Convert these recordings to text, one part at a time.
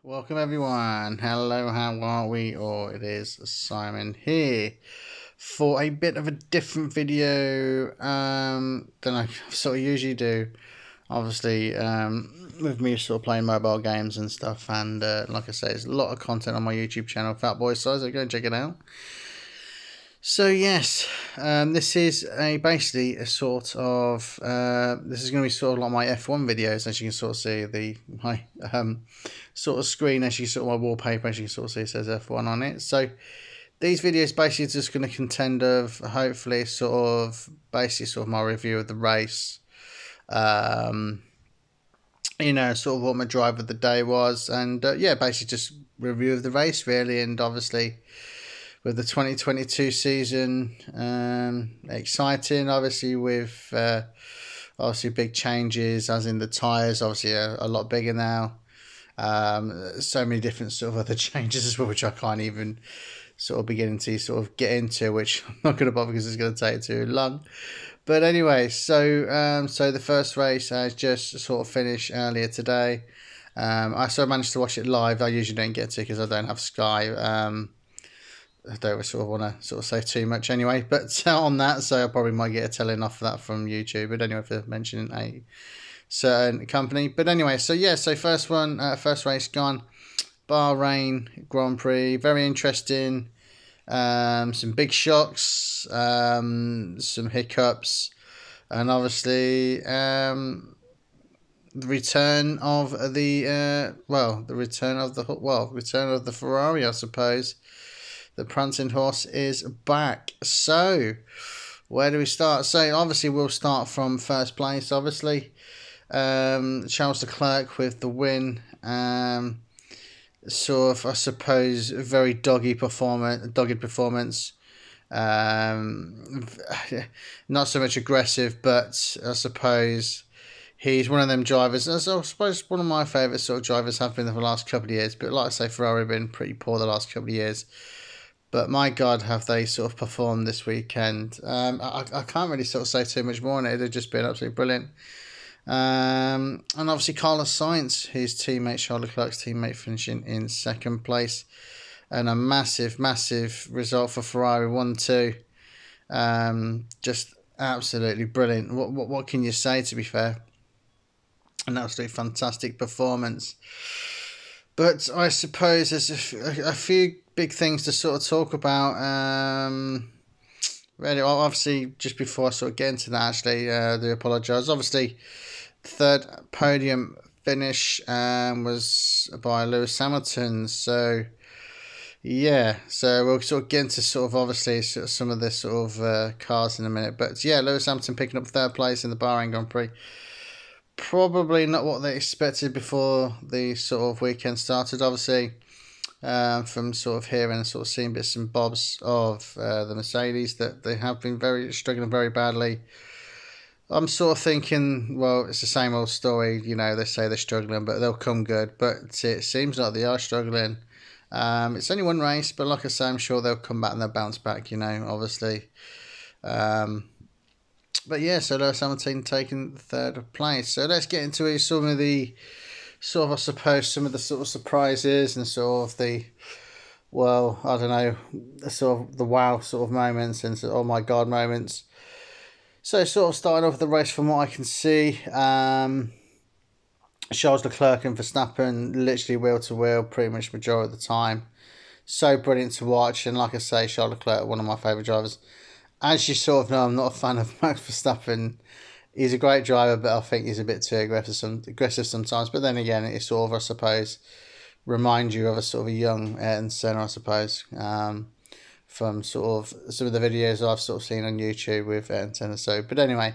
Welcome everyone. Hello, how are we? Or it is Simon here for a bit of a different video than I sort of usually do. Obviously, with me sort of playing mobile games and stuff, and like I say, there's a lot of content on my YouTube channel, Fat Boy Size. So go and check it out. So yes, this is basically a sort of this is going to be sort of like my F1 videos, as you can sort of see my sort of screen, as you sort of my wallpaper, as you can sort of see, it says F1 on it. So these videos basically just going to contend of hopefully sort of my review of the race, sort of what my drive of the day was, and yeah, basically just review of the race really, and obviously with the 2022 season, exciting. Obviously, with obviously big changes, as in the tyres, obviously a lot bigger now. So many different sort of other changes as well, which I can't even sort of begin to sort of get into, which I'm not going to bother because it's going to take too long. But anyway, so the first race has just sort of finished earlier today. I managed to watch it live. I usually don't get to because I don't have Sky. I don't sort of want to sort of say too much anyway, but on that, so I probably might get a telling off for that from YouTube. But anyway, for mentioning a certain company. But anyway, so yeah, so first race gone, Bahrain Grand Prix, very interesting. Some big shocks, some hiccups, and obviously the return of return of the Ferrari, I suppose. The prancing horse is back. So, where do we start? So, obviously, we'll start from first place, obviously. Charles Leclerc with the win. Sort of, I suppose, very dogged performance. Not so much aggressive, but I suppose he's one of them drivers. I suppose one of my favourite sort of drivers have been for the last couple of years. But like I say, Ferrari have been pretty poor the last couple of years. But my God, have they sort of performed this weekend? I can't really sort of say too much more on it. They've just been absolutely brilliant. And obviously Carlos Sainz, his teammate, Charles Leclerc's teammate, finishing in second place. And a massive, massive result for Ferrari, 1-2. Just absolutely brilliant. What can you say, to be fair? An absolutely fantastic performance. But I suppose there's a few big things to sort of talk about. Really, obviously, just before I sort of get into that, actually, I do apologise. Obviously, the third podium finish was by Lewis Hamilton. So, yeah, so we'll sort of get into sort of obviously some of the sort of cars in a minute. But yeah, Lewis Hamilton picking up third place in the Bahrain Grand Prix. Probably not what they expected before the sort of weekend started, obviously. From sort of hearing and sort of seeing bits and bobs of the Mercedes, that they have been struggling very badly. I'm sort of thinking, well, it's the same old story. You know, they say they're struggling, but they'll come good. But it seems like they are struggling. It's only one race, but like I say, I'm sure they'll come back and they'll bounce back, you know, obviously. But yeah, so Lewis Hamilton taking third place. So let's get into some of the sort of, I suppose, some of the sort of surprises and sort of the, well, I don't know, the sort of the wow sort of moments and oh my God moments. So sort of starting off the race from what I can see, Charles Leclerc and Verstappen literally wheel to wheel pretty much majority of the time. So brilliant to watch, and like I say, Charles Leclerc, one of my favourite drivers. As you sort of know, I'm not a fan of Max Verstappen. He's a great driver, but I think he's a bit too aggressive sometimes. But then again, it sort of, I suppose, reminds you of a sort of a young Ayrton Senna, I suppose, from sort of some of the videos I've sort of seen on YouTube with Ayrton Senna. So, but anyway,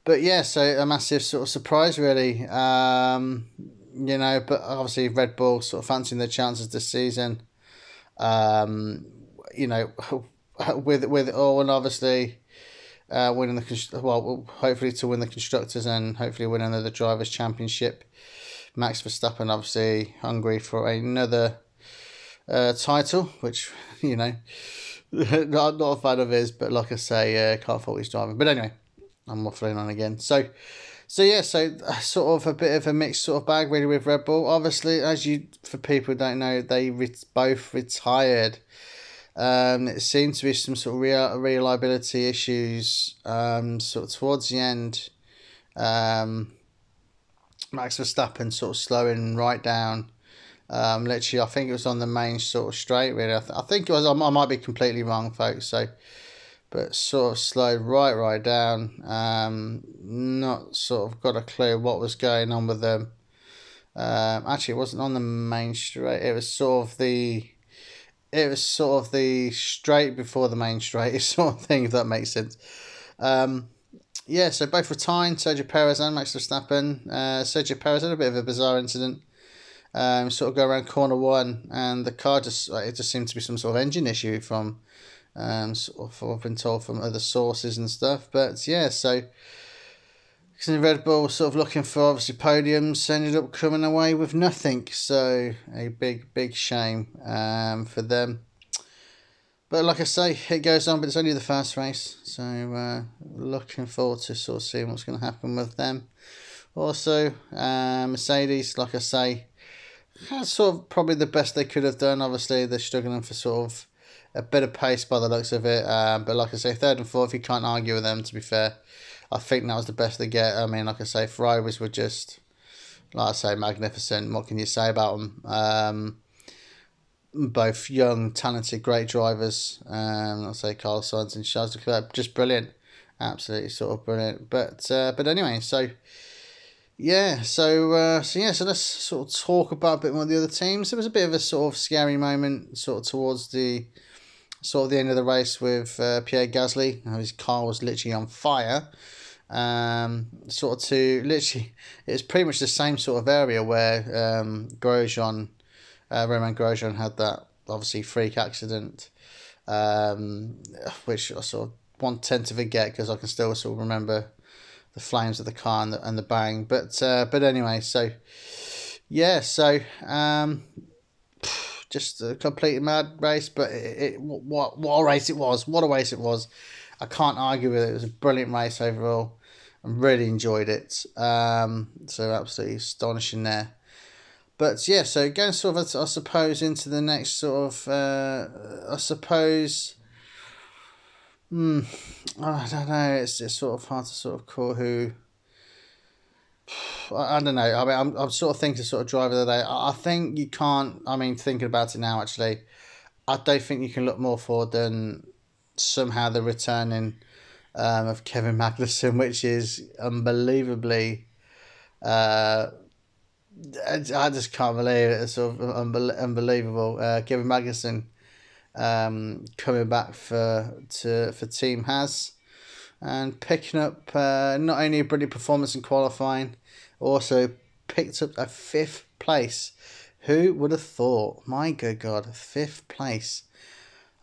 but yeah, so a massive sort of surprise, really. You know, but obviously Red Bull sort of fancying their chances this season. You know, with all, and obviously winning hopefully to win the constructors and hopefully win another drivers' championship. Max Verstappen obviously hungry for another title, which you know, not a fan of his, but like I say, can't fault his driving. But anyway, I'm waffling on again. So So yeah, so sort of a bit of a mixed sort of bag really with Red Bull. Obviously, as you for people who don't know, they both retired. It seemed to be some sort of reliability issues. Sort of towards the end, um, Max Verstappen sort of slowing right down. Literally, I think it was on the main sort of straight. Really, I think it was. I might be completely wrong, folks. So, but sort of slowed right down. Not sort of got a clue what was going on with them. Actually, it wasn't on the main straight. It was sort of the straight before the main straight sort of thing, if that makes sense. Um, yeah, so both retired, Sergio Perez and Max Verstappen. Sergio Perez had a bit of a bizarre incident. Sort of go around corner one, and the car it just seemed to be some sort of engine issue from sort of what I've been told from other sources and stuff. But yeah, so Red Bull sort of looking for obviously podiums, ended up coming away with nothing. So a big shame for them. But like I say, it goes on, but it's only the first race. So looking forward to sort of seeing what's going to happen with them. Also, Mercedes, like I say, that's sort of probably the best they could have done. Obviously, they're struggling for sort of a bit of pace by the looks of it. But like I say, third and fourth, you can't argue with them, to be fair. I think that was the best they get. I mean, like I say, Ferraris were just, like I say, magnificent. What can you say about them? Both young, talented, great drivers. Like I say, Carlos Sainz and Charles Leclerc, just brilliant. Absolutely sort of brilliant. But anyway, so yeah, so let's sort of talk about a bit more of the other teams. There was a bit of a sort of scary moment sort of towards the end of the race with Pierre Gasly. His car was literally on fire. Sort of to literally, it was pretty much the same sort of area where Romain Grosjean had that obviously freak accident, which I sort of tend to forget because I can still sort of remember the flames of the car and the bang. But anyway, so yeah, so just a completely mad race. But what a race it was! What a race it was! I can't argue with it. It was a brilliant race overall. I really enjoyed it. So absolutely astonishing there. But yeah, so going sort of, I suppose, into the next sort of, I suppose. I don't know. It's sort of hard to sort of call who. I don't know. I mean, I'm sort of thinking sort of driver of the day. I think you can't. I mean, thinking about it now, actually, I don't think you can look more forward than somehow the returning of Kevin Magnussen, which is unbelievably. I just can't believe it. It's sort of unbelievable. Kevin Magnussen coming back for Team Haas and picking up not only a brilliant performance in qualifying, also picked up a 5th place. Who would have thought? My good God, 5th place.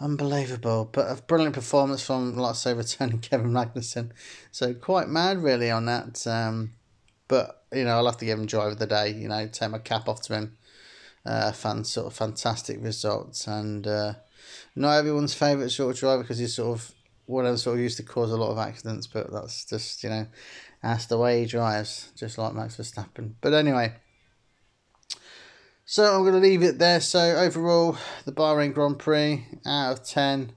Unbelievable. But a brilliant performance from, like I say, returning Kevin Magnussen. So quite mad really on that. But, you know, I'll have to give him driver of the day, you know, take my cap off to him. Sort of fantastic results. And not everyone's favourite sort of driver because he's sort of one of them sort of used to cause a lot of accidents. But that's just, you know, that's the way he drives, just like Max Verstappen. But anyway, so I'm going to leave it there. So overall, the Bahrain Grand Prix out of 10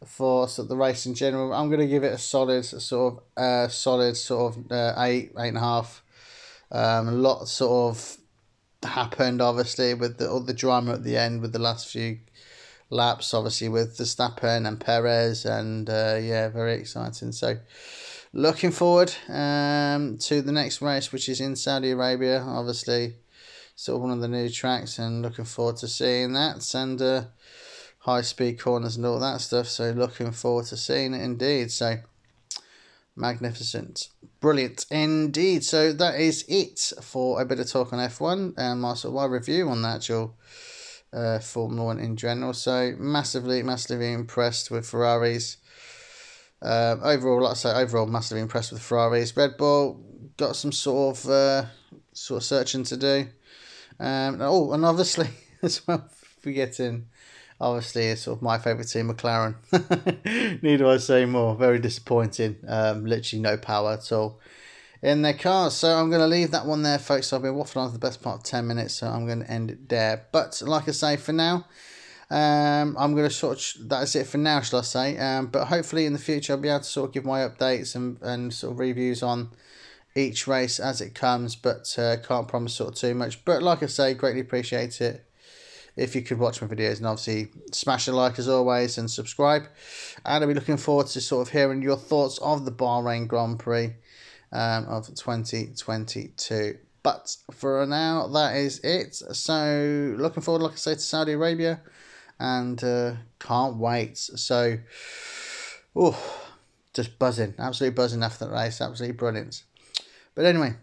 for sort of the race in general, I'm going to give it a solid sort of 8.5. A lot sort of happened obviously with all the drama at the end with the last few laps, obviously with Verstappen and Perez, and yeah, very exciting. So looking forward to the next race, which is in Saudi Arabia, obviously sort of one of the new tracks, and looking forward to seeing that, and high speed corners and all that stuff. So looking forward to seeing it indeed. So magnificent, brilliant indeed. So that is it for a bit of talk on F1 and my sort of my review on the actual Formula 1 in general. So massively impressed with Ferraris. Overall, like I say, overall massively impressed with Ferraris. Red Bull got some sort of searching to do. And obviously as well, forgetting, obviously it's sort of my favourite team, McLaren. Need I say more? Very disappointing. Literally no power at all in their cars. So I'm going to leave that one there, folks. I've been waffling on for the best part of 10 minutes, so I'm going to end it there. But like I say, for now, I'm going to that's it for now, shall I say. But hopefully in the future I'll be able to sort of give my updates and sort of reviews on each race as it comes, but can't promise sort of too much. But like I say, greatly appreciate it if you could watch my videos, and obviously smash a like as always and subscribe. And I'll be looking forward to sort of hearing your thoughts of the Bahrain Grand Prix of 2022. But for now, that is it. So looking forward, like I say, to Saudi Arabia, and can't wait. So, just buzzing, absolutely buzzing after that race, absolutely brilliant. But anyway,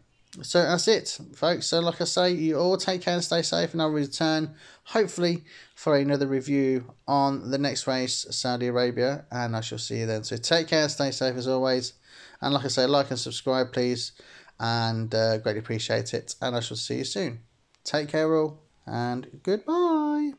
so that's it, folks. So like I say, you all take care and stay safe, and I'll return hopefully for another review on the next race, Saudi Arabia, and I shall see you then. So take care and stay safe as always, and like I say, like and subscribe please, and greatly appreciate it, and I shall see you soon. Take care all, and goodbye.